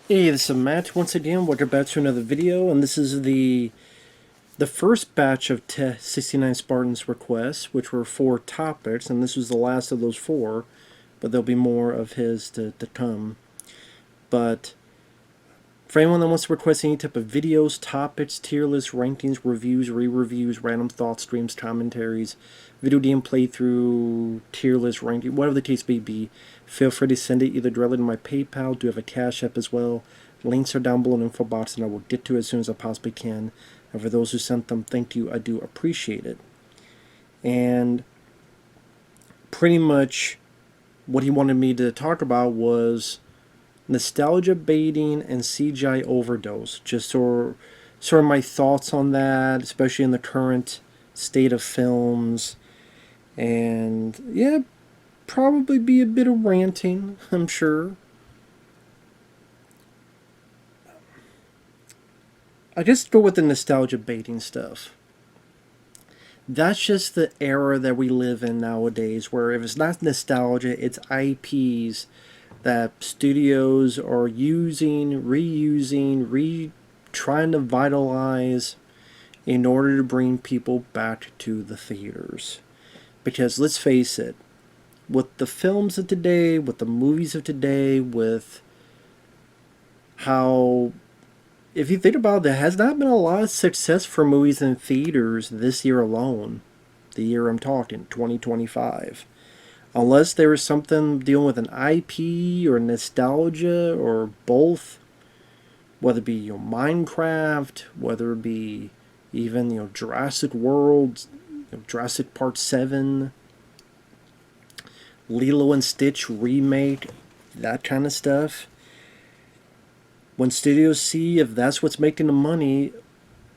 Hey, this is Matt once again. Welcome back to another video, and this is the first batch of 69 Spartans requests, which were 4 topics, and this was the last of those 4, but there'll be more of his to come. But for anyone that wants to request any type of videos, topics, tier lists, rankings, reviews, re-reviews, random thoughts, streams, commentaries, video game playthrough, tier list, ranking, whatever the case may be, feel free to send it either directly to my PayPal. I do have a CashApp as well. Links are down below in the info box, and I will get to it as soon as I possibly can. And for those who sent them, thank you. I do appreciate it. And pretty much what he wanted me to talk about was nostalgia baiting and CGI overdose. Just sort of my thoughts on that, especially in the current state of films. And yeah, probably be a bit of ranting, I'm sure. I just go with the nostalgia baiting stuff. That's just the era that we live in nowadays, where if it's not nostalgia, it's IPs that studios are using, reusing, trying to vitalize in order to bring people back to the theaters. Because let's face it, with the films of today, with the movies of today, with how, if you think about it, there has not been a lot of success for movies in theaters this year alone. The year I'm talking, 2025. Unless there is something dealing with an IP or nostalgia or both, whether it be Minecraft, whether it be even Jurassic World, Jurassic Part 7, Lilo and Stitch remake, that kind of stuff. When studios see if that's what's making the money,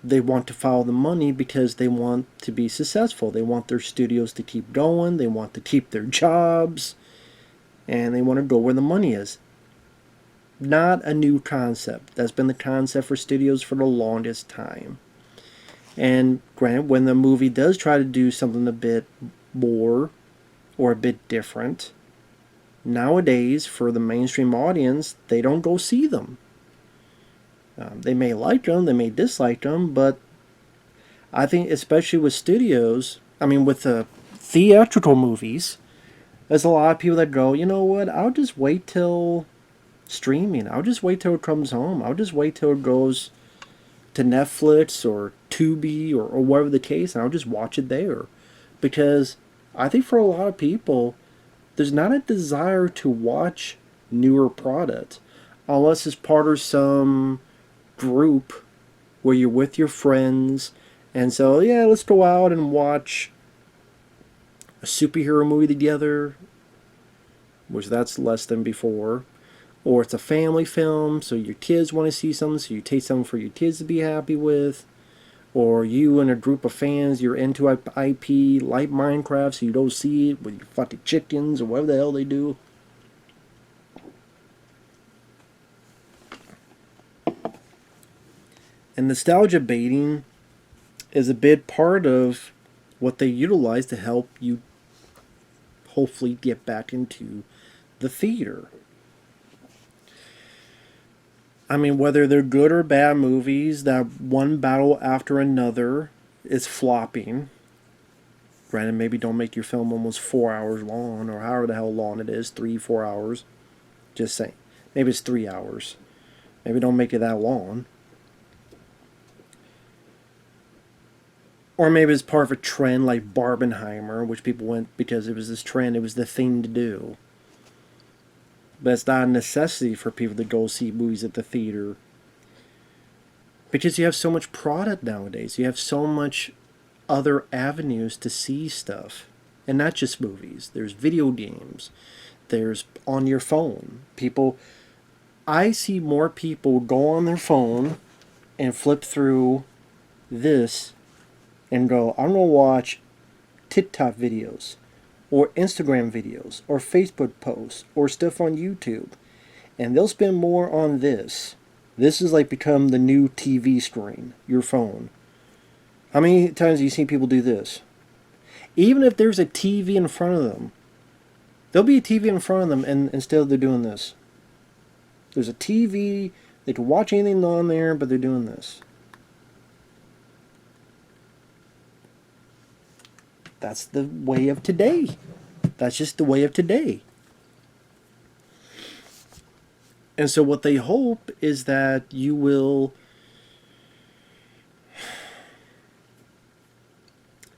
they want to follow the money because they want to be successful. They want their studios to keep going. They want to keep their jobs. And they want to go where the money is. Not a new concept. That's been the concept for studios for the longest time. And granted, when the movie does try to do something a bit more or a bit different, nowadays, for the mainstream audience, they don't go see them. They may like them, they may dislike them, but I think especially with studios, with the theatrical movies, there's a lot of people that go, you know what, I'll just wait till streaming. I'll just wait till it comes home. I'll just wait till it goes to Netflix or Tubi or whatever the case, and I'll just watch it there. Because I think for a lot of people, there's not a desire to watch newer product unless it's part of some group where you're with your friends, and so yeah, let's go out and watch a superhero movie together, which that's less than before, or it's a family film, so your kids want to see something, so you take something for your kids to be happy with, or you and a group of fans, you're into IP like Minecraft, so you don't see it with your fucking chickens or whatever the hell they do. And nostalgia baiting is a big part of what they utilize to help you hopefully get back into the theater. Whether they're good or bad movies, that one battle after another is flopping. Granted, maybe don't make your film almost 4 hours long, or however the hell long it is, 3-4 hours. Just saying. Maybe it's 3 hours. Maybe don't make it that long. Or maybe it's part of a trend like Barbenheimer, which people went because it was this trend, it was the thing to do. But it's not a necessity for people to go see movies at the theater. Because you have so much product nowadays. You have so much other avenues to see stuff. And not just movies. There's video games. There's on your phone. I see more people go on their phone and flip through this and go, I'm going to watch TikTok videos, or Instagram videos, or Facebook posts, or stuff on YouTube. And they'll spend more on this. This is like become the new TV screen, your phone. How many times have you seen people do this? Even if there's a TV in front of them, there'll be a TV in front of them, and instead they're doing this. There's a TV. They can watch anything on there, but they're doing this. That's the way of today. That's just the way of today. And so what they hope is that you will,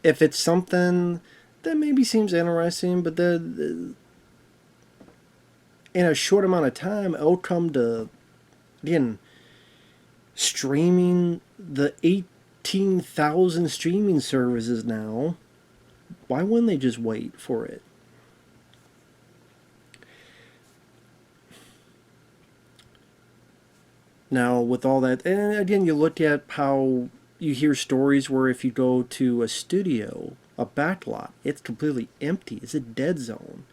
if it's something that maybe seems interesting, but in a short amount of time, it'll come to, again, streaming, the 18,000 streaming services now. Why wouldn't they just wait for it? Now, with all that, and again, you look at how you hear stories where if you go to a studio, a backlot, it's completely empty. It's a dead zone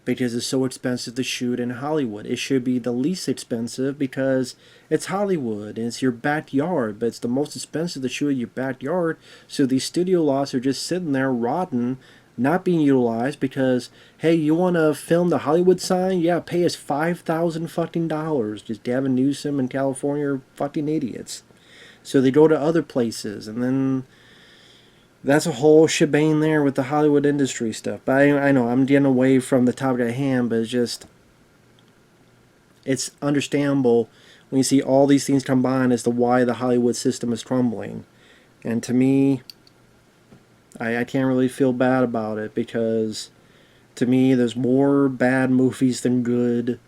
because it's so expensive to shoot in Hollywood. It should be the least expensive because it's Hollywood and it's your backyard, but it's the most expensive to shoot in your backyard. So these studio lots are just sitting there rotten, not being utilized because, hey, you want to film the Hollywood sign? Yeah, pay us $5,000 Just Gavin Newsom and California are fucking idiots. So they go to other places, and then that's a whole shebang there with the Hollywood industry stuff. But I know I'm getting away from the topic at hand, but it's understandable when you see all these things combined as to why the Hollywood system is crumbling. And to me, I can't really feel bad about it because to me there's more bad movies than good.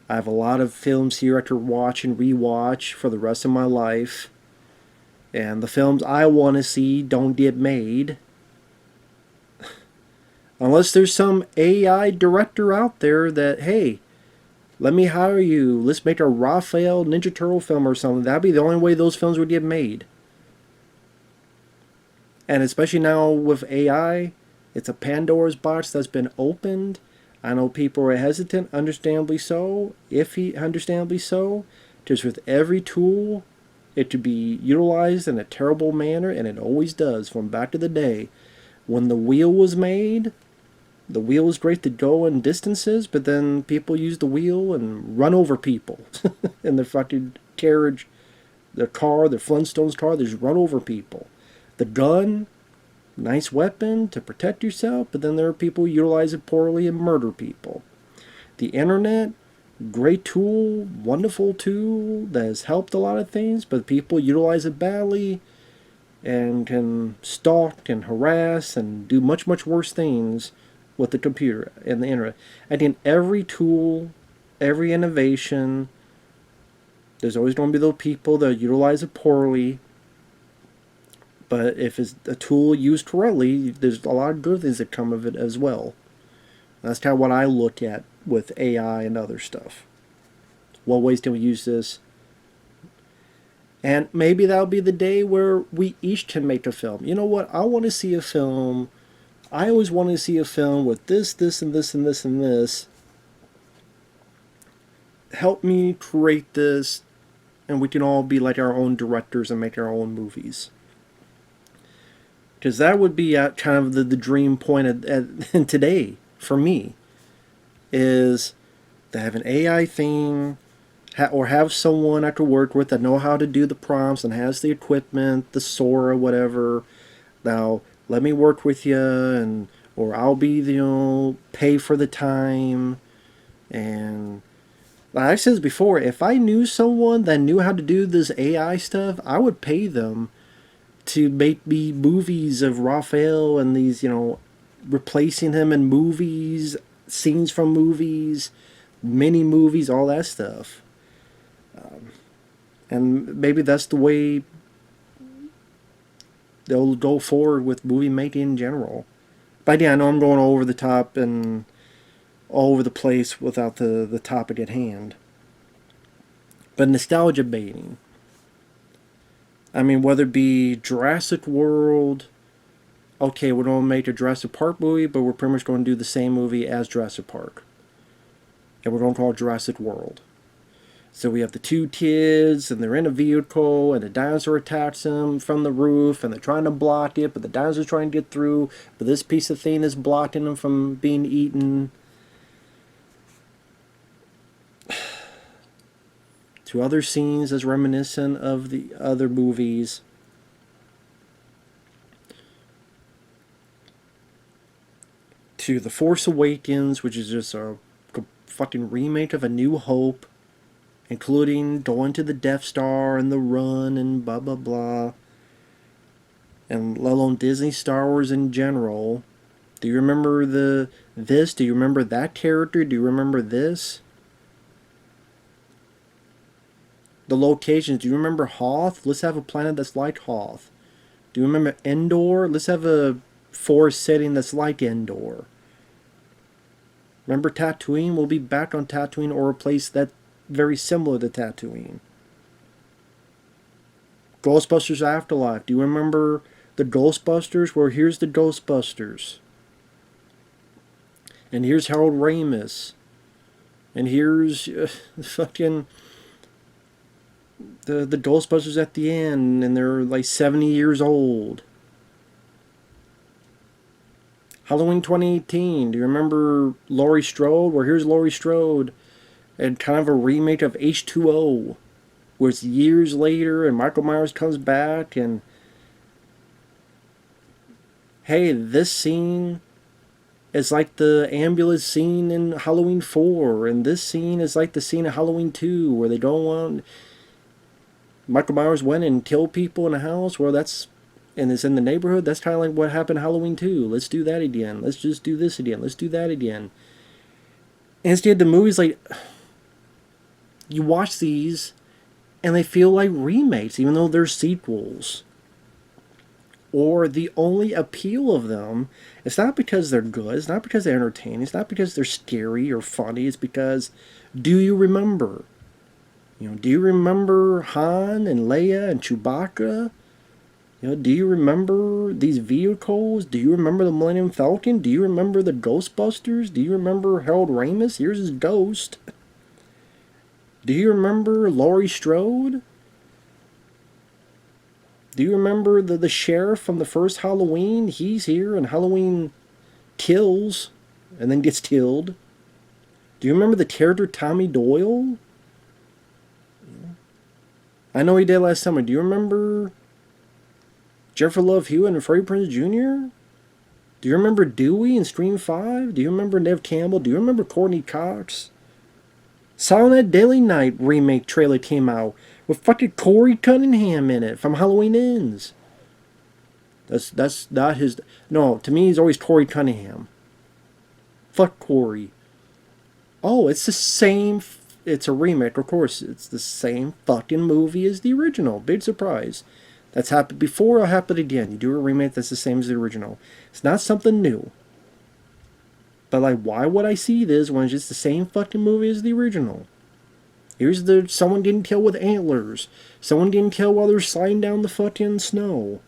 I have a lot of films here I could watch and rewatch for the rest of my life. And the films I want to see don't get made. Unless there's some AI director out there that, hey, let me hire you. Let's make a Raphael Ninja Turtle film or something. That'd be the only way those films would get made. And especially now with AI, it's a Pandora's box that's been opened. I know people are hesitant, understandably so, understandably so, because with every tool, it could be utilized in a terrible manner, and it always does from back to the day. When the wheel was made, the wheel is great to go in distances, but then people use the wheel and run over people in their fucking carriage, their car, their Flintstones car, they just run over people. The gun, nice weapon to protect yourself, but then there are people who utilize it poorly and murder people. The internet, great tool, wonderful tool that has helped a lot of things, but people utilize it badly and can stalk and harass and do much, much worse things with the computer and the internet. I think every tool, every innovation, there's always going to be those people that utilize it poorly. But if it's a tool used correctly, there's a lot of good things that come of it as well. That's kind of what I look at with AI and other stuff. What ways can we use this? And maybe that'll be the day where we each can make a film. You know what? I want to see a film. I always wanted to see a film with this, this, and this, and this, and this. Help me create this, and we can all be like our own directors and make our own movies. Because that would be kind of the dream point at today for me, is to have an AI thing, or have someone I could work with that know how to do the prompts and has the equipment, the Sora, whatever. Now, let me work with you, or I'll be pay for the time. And like I said before, if I knew someone that knew how to do this AI stuff, I would pay them to make me movies of Raphael and these, replacing him in movies, scenes from movies, mini movies, all that stuff. And maybe that's the way they'll go forward with movie making in general. But yeah, I know I'm going over the top and all over the place without the topic at hand. But nostalgia baiting. I mean, whether it be Jurassic World, okay, we're going to make a Jurassic Park movie, but we're pretty much going to do the same movie as Jurassic Park. And we're going to call it Jurassic World. So we have the two kids, and they're in a vehicle, and a dinosaur attacks them from the roof, and they're trying to block it, but the dinosaur's trying to get through, but this piece of thing is blocking them from being eaten. to other scenes as reminiscent of the other movies, to The Force Awakens, which is just a fucking remake of A New Hope, including going to the Death Star and the run and blah blah blah, and let alone Disney Star Wars in general. Do you remember this? Do you remember that character? Do you remember this? The locations. Do you remember Hoth? Let's have a planet that's like Hoth. Do you remember Endor? Let's have a forest setting that's like Endor. Remember Tatooine? We'll be back on Tatooine or a place that's very similar to Tatooine. Ghostbusters Afterlife. Do you remember the Ghostbusters? Well, here's the Ghostbusters. And here's Harold Ramis. And here's fucking the Ghostbusters at the end, and they're like 70 years old. Halloween 2018. Do you remember Laurie Strode? Well, here's Laurie Strode, and kind of a remake of H2O, where it's years later, and Michael Myers comes back, and hey, this scene is like the ambulance scene in Halloween 4, and this scene is like the scene of Halloween 2, where they don't want... Michael Myers went and killed people in a house. Well, that's... and it's in the neighborhood. That's kind of like what happened in Halloween 2. Let's do that again. Let's just do this again. Let's do that again. Instead, the movie's like... you watch these, and they feel like remakes, even though they're sequels. Or the only appeal of them, it's not because they're good, it's not because they're entertaining, it's not because they're scary or funny, it's because, do you remember? Do you remember Han and Leia and Chewbacca? Do you remember these vehicles? Do you remember the Millennium Falcon? Do you remember the Ghostbusters? Do you remember Harold Ramis? Here's his ghost. Do you remember Laurie Strode? Do you remember the sheriff from the first Halloween? He's here, and Halloween kills, and then gets killed. Do you remember the character Tommy Doyle? I know he did last summer. Do you remember Jennifer Love Hewitt and Freddie Prinze Jr.? Do you remember Dewey in Scream 5? Do you remember Neve Campbell? Do you remember Courtney Cox? Silent Daily Night remake trailer came out with fucking Corey Cunningham in it from Halloween Ends. That's not his... No, to me he's always Corey Cunningham. Fuck Corey. Oh, it's the same... It's a remake, of course. It's the same fucking movie as the original. Big surprise. That's happened before, it'll happen again. You do a remake that's the same as the original. It's not something new. But like, why would I see this when it's just the same fucking movie as the original? Here's someone getting killed with antlers. Someone getting killed while they're sliding down the fucking snow.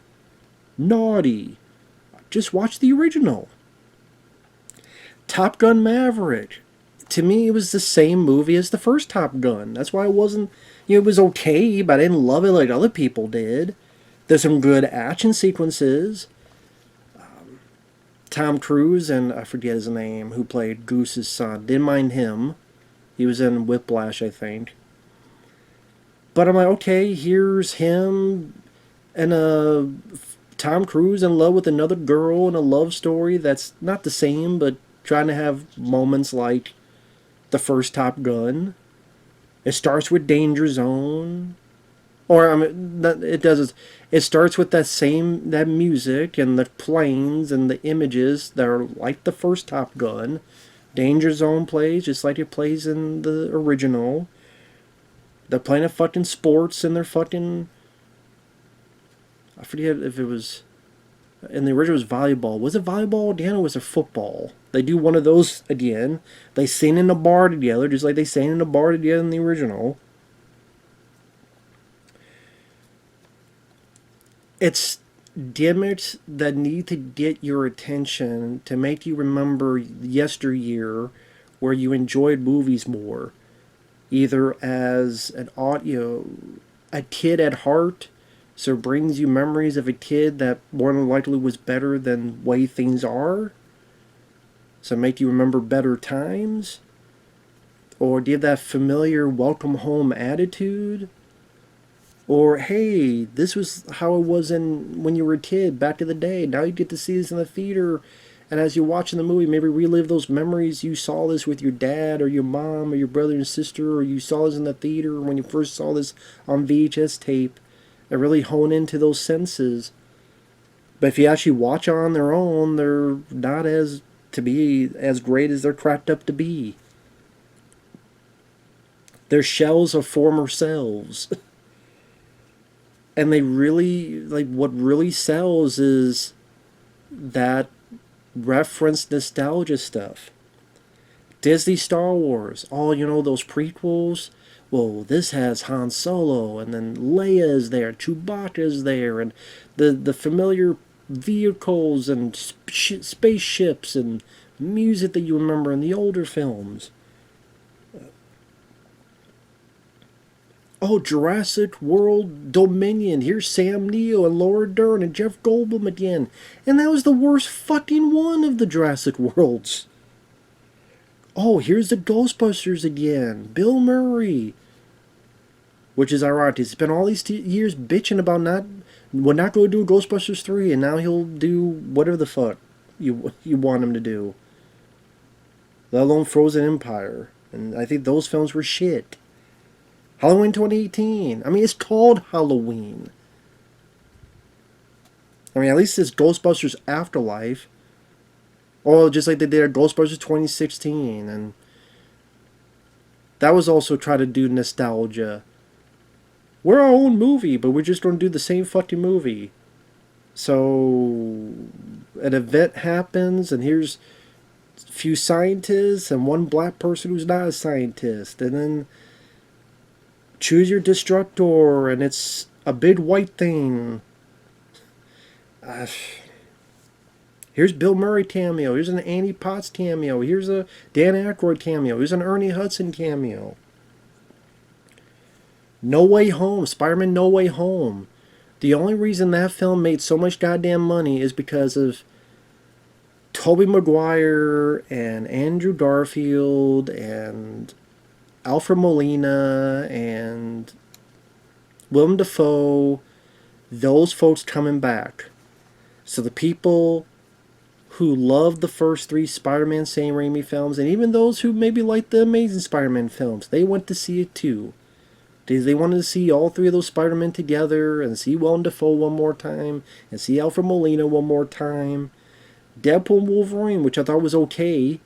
Naughty. Just watch the original. Top Gun Maverick. To me, it was the same movie as the first Top Gun. That's why it wasn't... it was okay, but I didn't love it like other people did. There's some good action sequences. Tom Cruise and I forget his name, who played Goose's son. Didn't mind him. He was in Whiplash, I think. But I'm like, okay, here's him and Tom Cruise in love with another girl in a love story that's not the same, but trying to have moments like the first Top Gun. It starts with Danger Zone. Or, it does. It starts with that music and the planes and the images that are like the first Top Gun. Danger Zone plays just like it plays in the original. They're playing fucking sports and they're fucking... I forget if it was... In the original it was volleyball. Was it volleyball again or was it football? They do one of those again. They sing in a bar together just like they sang in a bar together in the original. It's gimmicks that need to get your attention to make you remember yesteryear where you enjoyed movies more. Either as an audio, a kid at heart, so it brings you memories of a kid that more than likely was better than way things are. So make you remember better times. Or do you have that familiar welcome home attitude? Or, hey, this was how it was when you were a kid back in the day. Now you get to see this in the theater. And as you're watching the movie, maybe relive those memories. You saw this with your dad or your mom or your brother and sister, or you saw this in the theater when you first saw this on VHS tape. And really hone into those senses. But if you actually watch on their own, they're not as to be as great as they're cracked up to be. They're shells of former selves. And they really, like, what really sells is that reference nostalgia stuff. Disney Star Wars, all, those prequels. Well, this has Han Solo, and then Leia is there, Chewbacca is there, and the familiar vehicles and spaceships and music that you remember in the older films. Oh, Jurassic World Dominion. Here's Sam Neill and Laura Dern and Jeff Goldblum again. And that was the worst fucking one of the Jurassic Worlds. Oh, here's the Ghostbusters again. Bill Murray. Which is ironic. He's spent all these years bitching about not going to do Ghostbusters 3, and now he'll do whatever the fuck you want him to do. Let alone Frozen Empire. And I think those films were shit. Halloween 2018. I mean, it's called Halloween. I mean, at least it's Ghostbusters Afterlife. Or just like they did Ghostbusters 2016. And that was also try to do nostalgia. We're our own movie, but we're just going to do the same fucking movie. So, an event happens, and here's a few scientists and one black person who's not a scientist. And then choose your destructor, and it's a big white thing. Here's Bill Murray cameo. Here's an Andy Potts cameo. Here's a Dan Aykroyd cameo. Here's an Ernie Hudson cameo. No Way Home. Spider-Man No Way Home. The only reason that film made so much goddamn money is because of Tobey Maguire and Andrew Garfield and Alfred Molina and Willem Dafoe. Those folks coming back. So the people who loved the first three Spider-Man Sam Raimi films, and even those who maybe liked the Amazing Spider-Man films, they went to see it too. They wanted to see all three of those Spider-Men together, and see Willem Dafoe one more time, and see Alfred Molina one more time. Deadpool and Wolverine, which I thought was okay,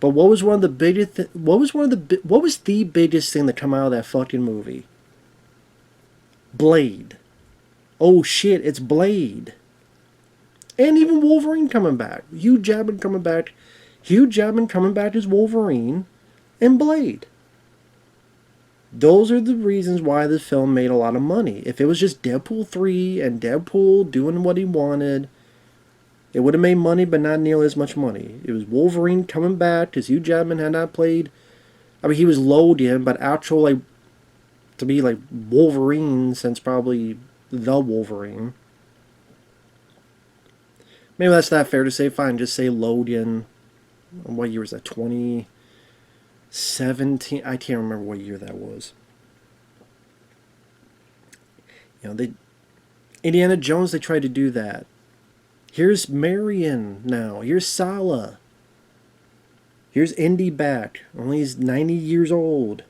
but what was one of the biggest? What was the biggest thing that come out of that fucking movie? Blade. Oh shit! It's Blade. And even Wolverine coming back. Hugh Jackman coming back. Hugh Jackman coming back as Wolverine, and Blade. Those are the reasons why this film made a lot of money. If it was just Deadpool 3 and Deadpool doing what he wanted, it would have made money, but not nearly as much money. It was Wolverine coming back because Hugh Jackman had not played. I mean, he was Logan, but actual, to be Wolverine since probably the Wolverine. Maybe that's not fair to say. Fine, just say Logan. What year was that? 2017? I can't remember what year that was. Indiana Jones, they tried to do that. Here's Marion now. Here's Sala. Here's Indy back. Only he's 90 years old.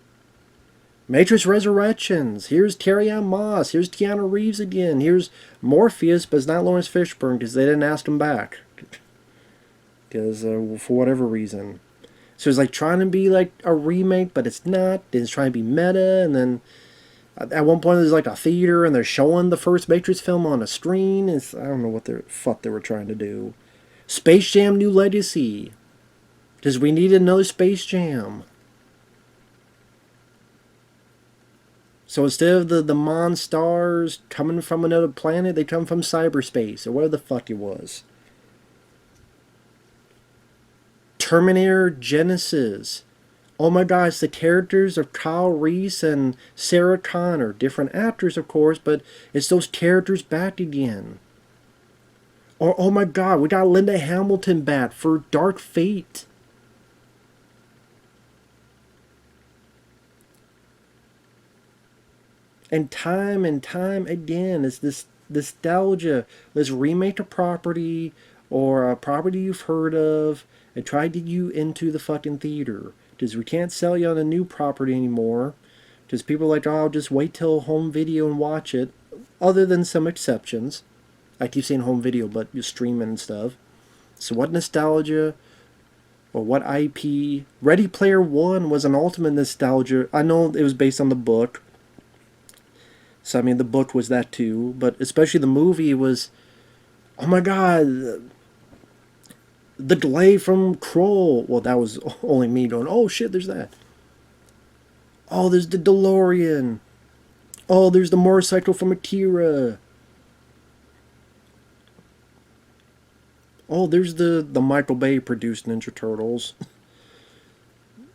Matrix Resurrections. Here's Carrie-Anne Moss. Here's Keanu Reeves again. Here's Morpheus, but it's not Lawrence Fishburne because they didn't ask him back. Because for whatever reason. So it's trying to be a remake, but it's not. Then it's trying to be meta, and then at one point there's a theater, and they're showing the first Matrix film on a screen. I don't know what the fuck they were trying to do. Space Jam New Legacy. Because we need another Space Jam. So instead of the Monstars coming from another planet, they come from cyberspace, or whatever the fuck it was. Terminator Genesis. Oh my gosh, the characters of Kyle Reese and Sarah Connor. Different actors, of course, but it's those characters back again. Or, oh my god, we got Linda Hamilton back for Dark Fate. and time again, it's this nostalgia. Let's remake a property or a property you've heard of and try to get you into the fucking theater. Because we can't sell you on a new property anymore. Because people are like, oh, I'll just wait till home video and watch it. Other than some exceptions. I keep saying home video, but you stream it and stuff. So what nostalgia or what IP? Ready Player One was an ultimate nostalgia. I know it was based on the book. So I mean the book was that too, but especially the movie was, oh my god, the delay from Kroll. Well, that was only me going, oh shit, there's that. Oh, there's the DeLorean. Oh, there's the motorcycle from Akira. Oh, there's the Michael Bay produced Ninja Turtles.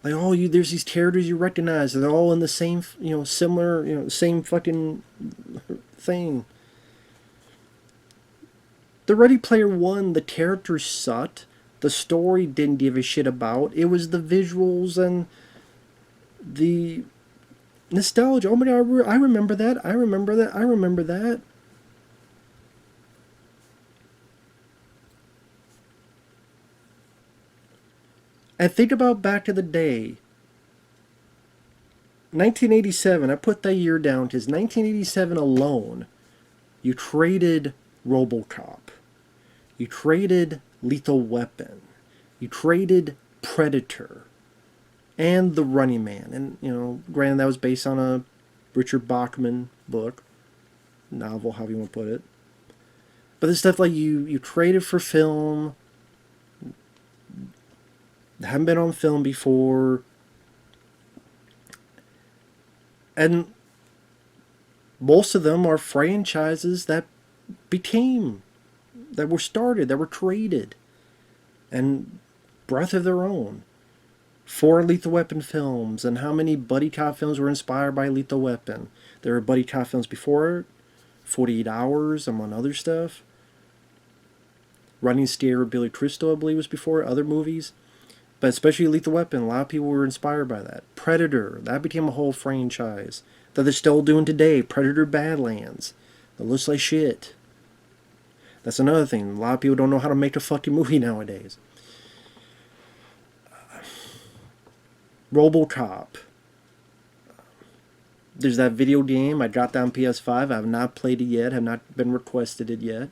Like, oh, there's these characters you recognize. They're all in the same, similar, same fucking thing. The Ready Player One, the characters sucked. The story didn't give a shit about. It was the visuals and the nostalgia. Oh my god, I remember that. I remember that. I remember that. And think about back to the day. 1987, I put that year down because 1987 alone, you traded Robocop. You traded Lethal Weapon. You traded Predator. And The Running Man. And, granted that was based on a Richard Bachman book. Novel, however you want to put it. But the stuff like you traded for film. Haven't been on film before. And most of them are franchises that were started, that were created, and breath of their own. 4 Lethal Weapon films, and how many buddy cop films were inspired by Lethal Weapon? There were buddy cop films before it, 48 Hours, among other stuff. Running Scared with Billy Crystal, I believe, was before other movies. But especially Lethal Weapon, a lot of people were inspired by that. Predator, that became a whole franchise that they're still doing today. Predator Badlands, that looks like shit. That's another thing. A lot of people don't know how to make a fucking movie nowadays. Robocop. There's that video game. I got that on PS5. I have not played it yet. Have not been requested it yet.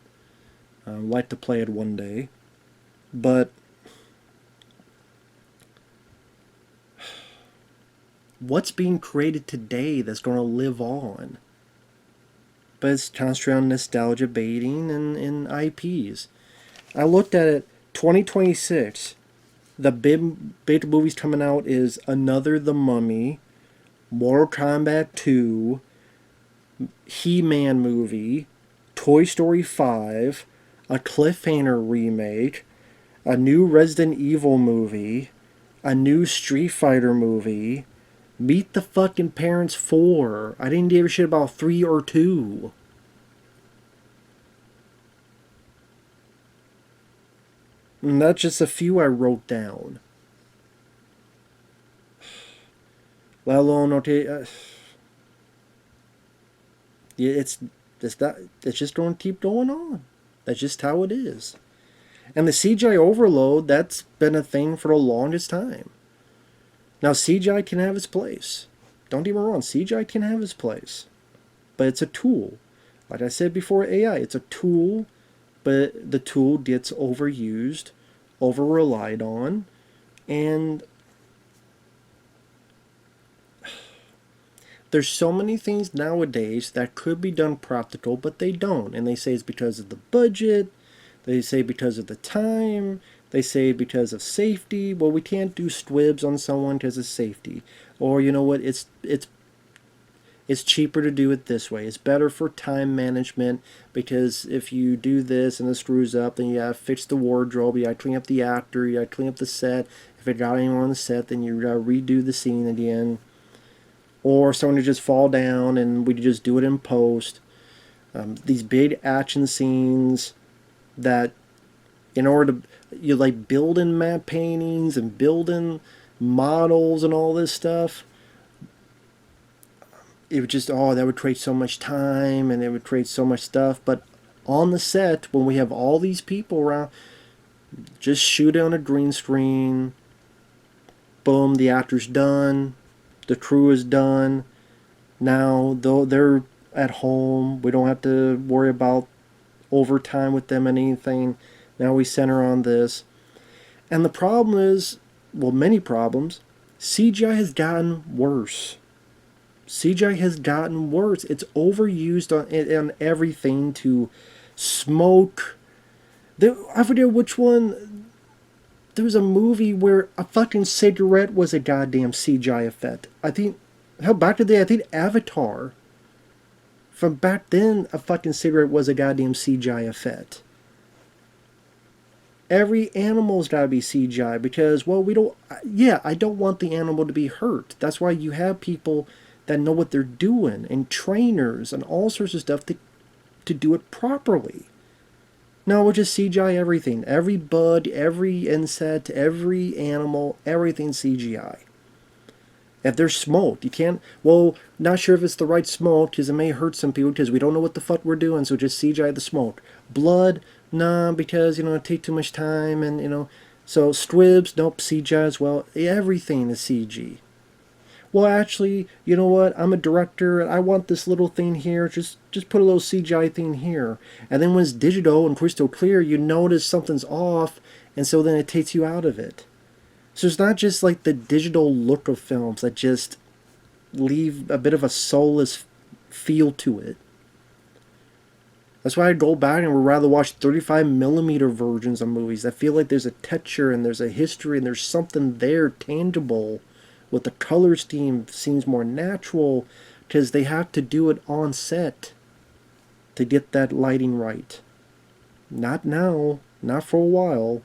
I'd like to play it one day. But what's being created today that's going to live on? But it's concentrated on nostalgia baiting and IPs. I looked at it, 2026. The big movies coming out is Another The Mummy, Mortal Kombat 2, He-Man movie, Toy Story 5, a Cliffhanger remake, a new Resident Evil movie, a new Street Fighter movie, Meet the fucking Parents 4. I didn't give a shit about 3 or 2. And that's just a few I wrote down. Let alone, okay, yeah, it's just going to keep going on. That's just how it is. And the CGI overload, that's been a thing for the longest time. Now, CGI can have its place. Don't get me wrong, CGI can have its place. But it's a tool. Like I said before, AI, it's a tool, but the tool gets overused, over-relied on, and there's so many things nowadays that could be done practical, but they don't. And they say it's because of the budget, they say because of the time, they say because of safety. Well, we can't do squibs on someone because of safety. Or, you know what, it's cheaper to do it this way. It's better for time management, because if you do this and it screws up, then you gotta fix the wardrobe, you gotta clean up the actor, you gotta clean up the set. If it got anyone on the set, then you gotta redo the scene again. Or someone to just fall down and we just do it in post. These big action scenes that, in order to, you like building map paintings and building models and all this stuff. it would just, oh, that would create so much time and it would create so much stuff. But on the set, when we have all these people around, just shoot it on a green screen. Boom, the actor's done. The crew is done. Now, though they're at home, we don't have to worry about overtime with them and anything. Now we center on this. And the problem is, well, many problems, CGI has gotten worse. CGI has gotten worse. It's overused on everything to smoke. I forget which one. There was a movie where a fucking cigarette was a goddamn CGI effect. I think, hell, back to the day, I think Avatar. From back then, a fucking cigarette was a goddamn CGI effect. Every animal's gotta be CGI because, well, we don't. Yeah, I don't want the animal to be hurt. That's why you have people that know what they're doing and trainers and all sorts of stuff to do it properly. No, we'll just CGI everything. Every bud, every insect, every animal, everything CGI. If they're smoked, you can't. Well, not sure if it's the right smoke because it may hurt some people because we don't know what the fuck we're doing. So just CGI the smoke. Blood, nah, because it take too much time and. So squibs, nope, CGI as well. Everything is CG. Well, actually, you know what? I'm a director and I want this little thing here. Just put a little CGI thing here. And then when it's digital and crystal clear, you notice something's off, and so then it takes you out of it. So it's not just like the digital look of films that just leave a bit of a soulless feel to it. That's why I go back and would rather watch 35mm versions of movies that feel like there's a texture and there's a history and there's something there tangible. With the color scheme seems more natural because they have to do it on set to get that lighting right. Not now, not for a while.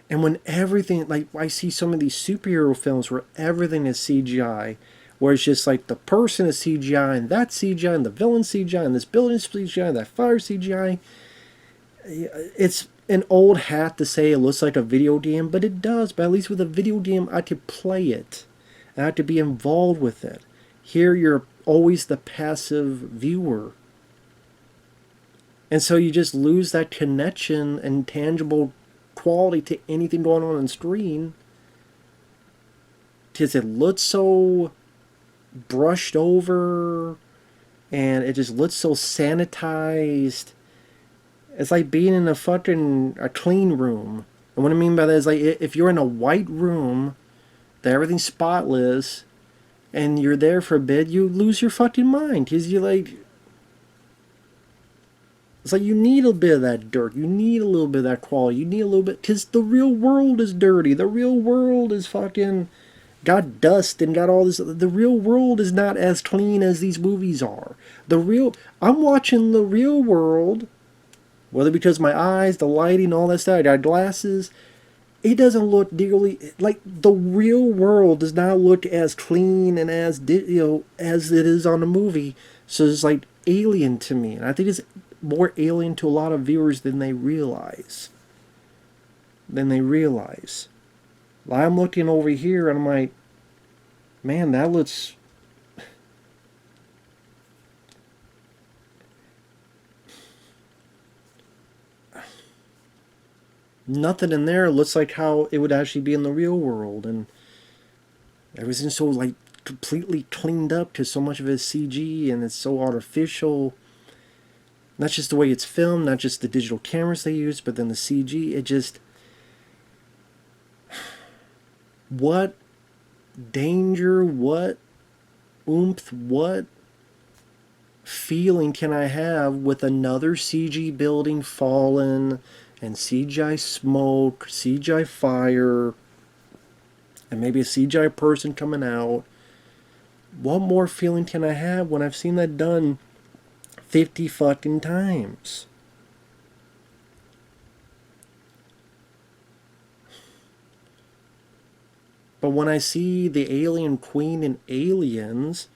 And when everything, like I see some of these superhero films where everything is CGI, where it's just like the person is CGI and that's CGI and the villain CGI and this building is CGI and that fire CGI. It's an old hat to say it looks like a video game, but it does. But at least with a video game, I could play it. I have to be involved with it. Here, you're always the passive viewer. And so you just lose that connection and tangible quality to anything going on screen. Because it looks so brushed over and it just looks so sanitized. It's like being in a clean room. And what I mean by that is like if you're in a white room, that everything's spotless, and you're there for a bit, you lose your fucking mind. Because you like... It's like you need a bit of that dirt. You need a little bit of that quality. You need a little bit... Because the real world is dirty. The real world is fucking... got dust and got all this... The real world is not as clean as these movies are. I'm watching the real world... Whether because my eyes, the lighting, all that stuff, I got glasses. It doesn't look nearly like the real world does not look as clean and as as it is on the movie. So it's like alien to me, and I think it's more alien to a lot of viewers than they realize. I'm looking over here and I'm like, man, that looks... Nothing in there looks like how it would actually be in the real world, and everything's so like completely cleaned up because so much of it is CG and it's so artificial. Not just the way it's filmed, not just the digital cameras they use, but then the CG. It just... What danger, what oomph, what feeling can I have with another CG building fallen and CGI smoke, CGI fire, and maybe a CGI person coming out? What more feeling can I have when I've seen that done 50 fucking times? But when I see the alien queen in Aliens,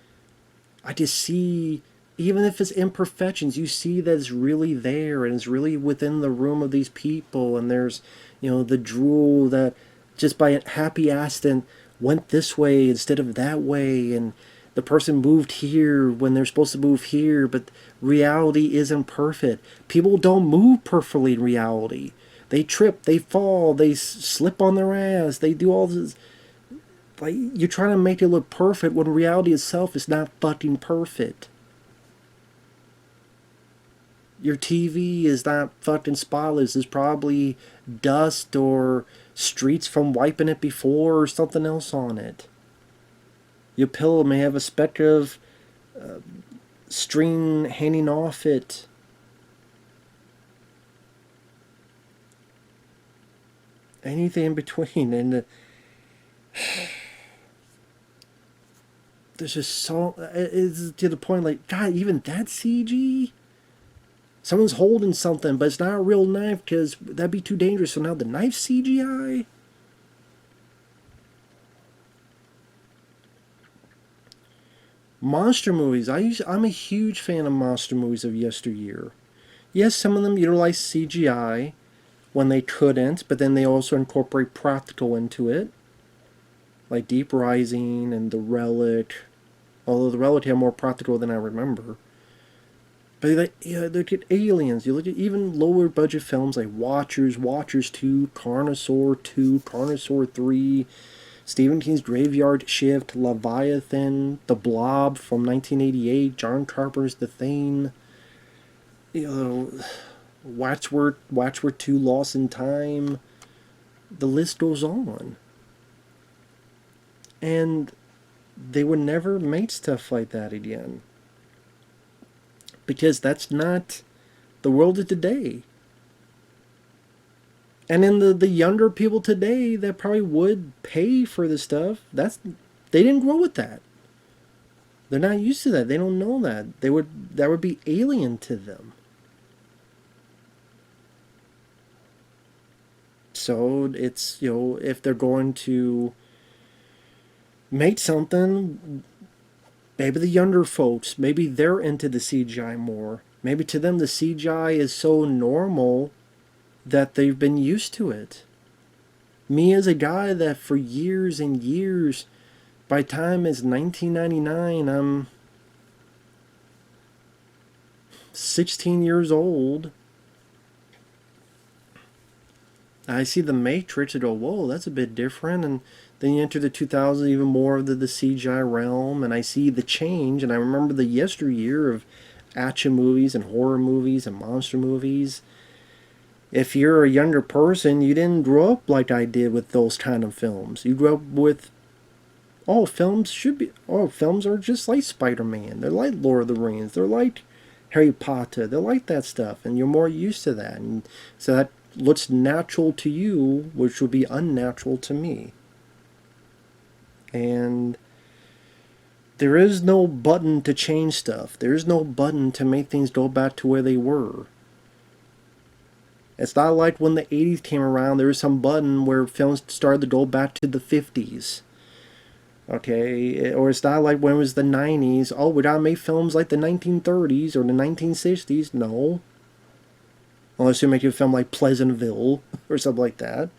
I just see, even if it's imperfections, you see that it's really there and it's really within the room of these people, and there's, the drool that just by a happy accident went this way instead of that way, and the person moved here when they're supposed to move here, but reality isn't perfect. People don't move perfectly in reality. They trip, they fall, they slip on their ass, they do all this. Like, you're trying to make it look perfect when reality itself is not fucking perfect. Your TV is not fucking spotless. There's probably dust or streaks from wiping it before or something else on it. Your pillow may have a speck of string hanging off it. Anything in between. And there's just so... It's to the point like, God, even that CG? Someone's holding something, but it's not a real knife because that'd be too dangerous. So now the knife's CGI? Monster movies. I'm a huge fan of monster movies of yesteryear. Yes, some of them utilize CGI when they couldn't, but then they also incorporate practical into it, like Deep Rising and The Relic. Although The Relic had more practical than I remember. But look at Aliens. You look at even lower budget films like Watchers, Watchers 2, Carnosaur 2, Carnosaur 3, Stephen King's Graveyard Shift, Leviathan, The Blob from 1988, John Carpenter's The Thing, Watchword 2, Lost in Time. The list goes on. And they would never make stuff like that again. Because that's not the world of today. And in the younger people today that probably would pay for this stuff, they didn't grow with that. They're not used to that. They don't know that. That would be alien to them. So it's, if they're going to make something, maybe the younger folks, maybe they're into the CGI more. Maybe to them the CGI is so normal that they've been used to it. Me as a guy that for years and years, by the time it's 1999, I'm 16 years old. I see The Matrix and go, whoa, that's a bit different. And then you enter the 2000s, even more of the CGI realm, and I see the change. And I remember the yesteryear of action movies and horror movies and monster movies. If you're a younger person, you didn't grow up like I did with those kind of films. You grew up with, films are just like Spider-Man. They're like Lord of the Rings. They're like Harry Potter. They're like that stuff, and you're more used to that. And so that looks natural to you, which would be unnatural to me. And there is no button to change stuff. There is no button to make things go back to where they were. It's not like when the 80s came around, there was some button where films started to go back to the 50s. Okay? Or it's not like when it was the 90s, we gotta make films like the 1930s or the 1960s. No. Unless you make a film like Pleasantville or something like that.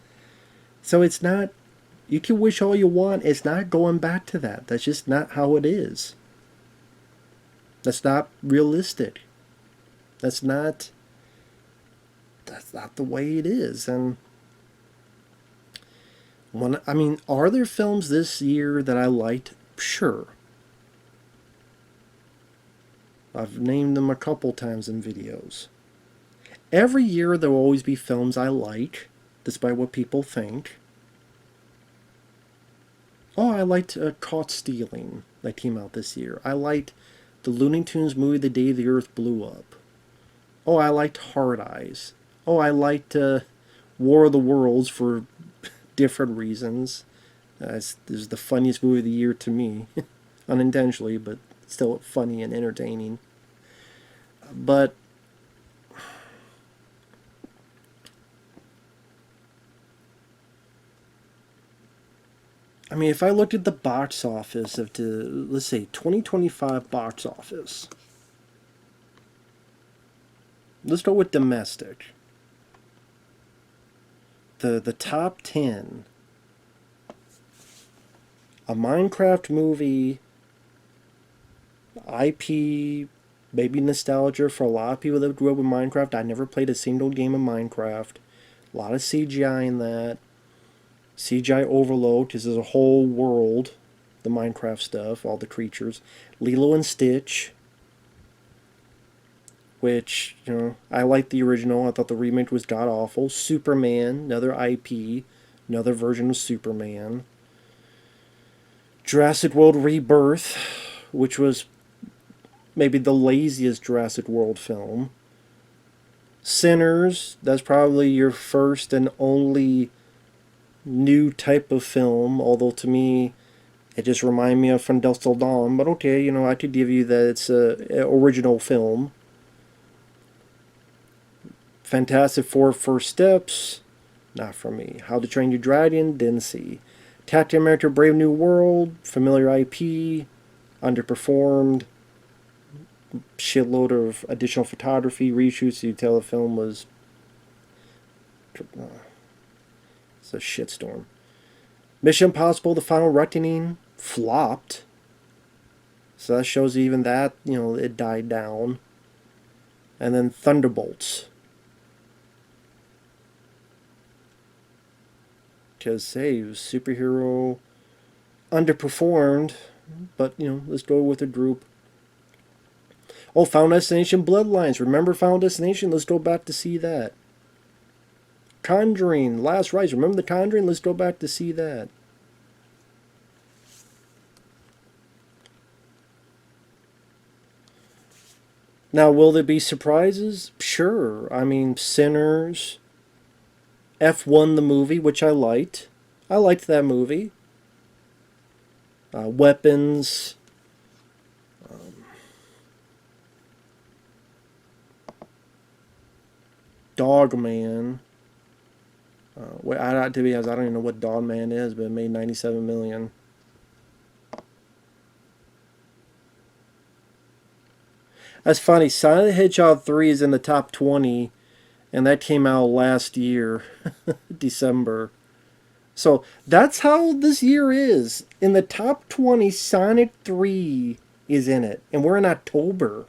So it's not, you can wish all you want, it's not going back to that. That's just not how it is. That's not realistic. That's not the way it is. And are there films this year that I liked? Sure. I've named them a couple times in videos. Every year there will always be films I like, despite what people think. I liked Caught Stealing that came out this year. I liked the Looney Tunes movie The Day the Earth Blew Up. I liked Hard Eyes. I liked War of the Worlds for different reasons. This is the funniest movie of the year to me. Unintentionally, but still funny and entertaining. But if I look at the box office of let's say 2025 box office, let's go with domestic. The top 10. A Minecraft movie IP, maybe nostalgia for a lot of people that grew up with Minecraft. I never played a single game of Minecraft. A lot of CGI in that. CGI overload, because there's a whole world, the Minecraft stuff, all the creatures. Lilo and Stitch, which, I liked the original. I thought the remake was god awful. Superman, another IP, another version of Superman. Jurassic World Rebirth, which was maybe the laziest Jurassic World film. Sinners, that's probably your first and only new type of film, although to me it just reminded me of From Dusk Till Dawn. But okay, I could give you that it's an original film. Fantastic Four First Steps, not for me. How to Train Your Dragon, didn't see. Captain America Brave New World, familiar IP, underperformed. Shitload of additional photography, reshoots, so you tell the film was... it's a shitstorm. Mission Impossible The Final Reckoning flopped. So that shows even that, it died down. And then Thunderbolts. Because, hey, it was superhero, underperformed, but, let's go with a group. Oh, Final Destination Bloodlines. Remember Final Destination? Let's go back to see that. Conjuring, Last Rites. Remember the Conjuring? Let's go back to see that. Now, will there be surprises? Sure. I mean, Sinners, F1 the movie, which I liked. I liked that movie. Weapons. Dogman. To be honest, I don't even know what Dogman is, but it made $97 million. That's funny. Sonic the Hedgehog 3 is in the top 20, and that came out last year, December. So that's how this year is. In the top 20, Sonic 3 is in it, and we're in October.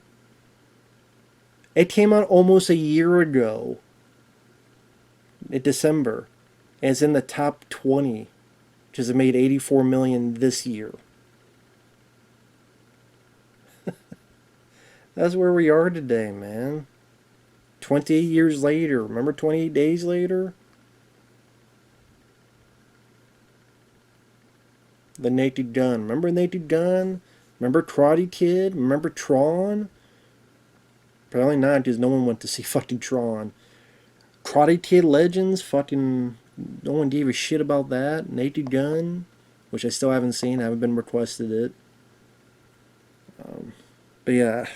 It came out almost a year ago, in December, and it's in the top 20, because it made $84 million this year. That's where we are today, man. 28 years later. Remember 28 days later? The Naked Gun. Remember Naked Gun? Remember Karate Kid? Remember Tron? Probably not, because no one went to see fucking Tron. Karate Kid Legends? Fucking... no one gave a shit about that. Naked Gun? Which I still haven't seen. I haven't been requested it. But yeah...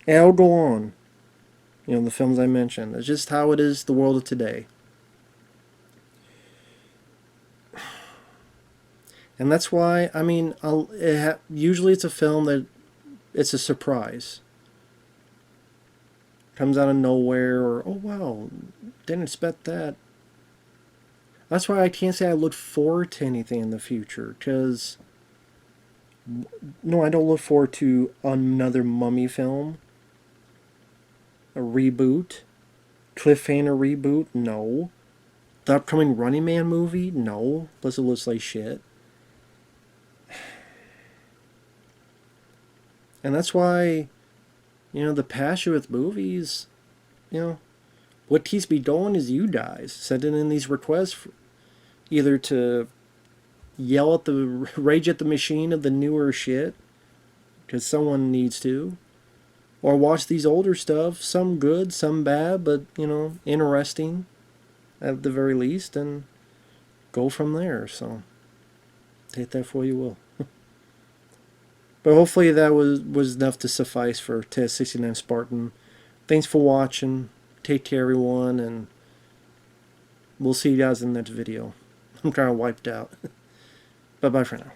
and I'll go on. The films I mentioned. It's just how it is, the world of today. And that's why, I mean, usually it's a film that it's a surprise. Comes out of nowhere, or, oh wow, didn't expect that. That's why I can't say I look forward to anything in the future, because, no, I don't look forward to another Mummy film. A reboot? Cliffhanger reboot? No. The upcoming Running Man movie? No. Plus it looks like shit. And that's why, the passion with movies, what keeps me going is you guys sending in these requests, either to yell at the, rage at the machine of the newer shit, because someone needs to, or watch these older stuff, some good, some bad, but, interesting at the very least, and go from there. So, take that for you will. But hopefully that was enough to suffice for Test 69 Spartan. Thanks for watching. Take care, everyone, and we'll see you guys in the next video. I'm kind of wiped out. Bye-bye for now.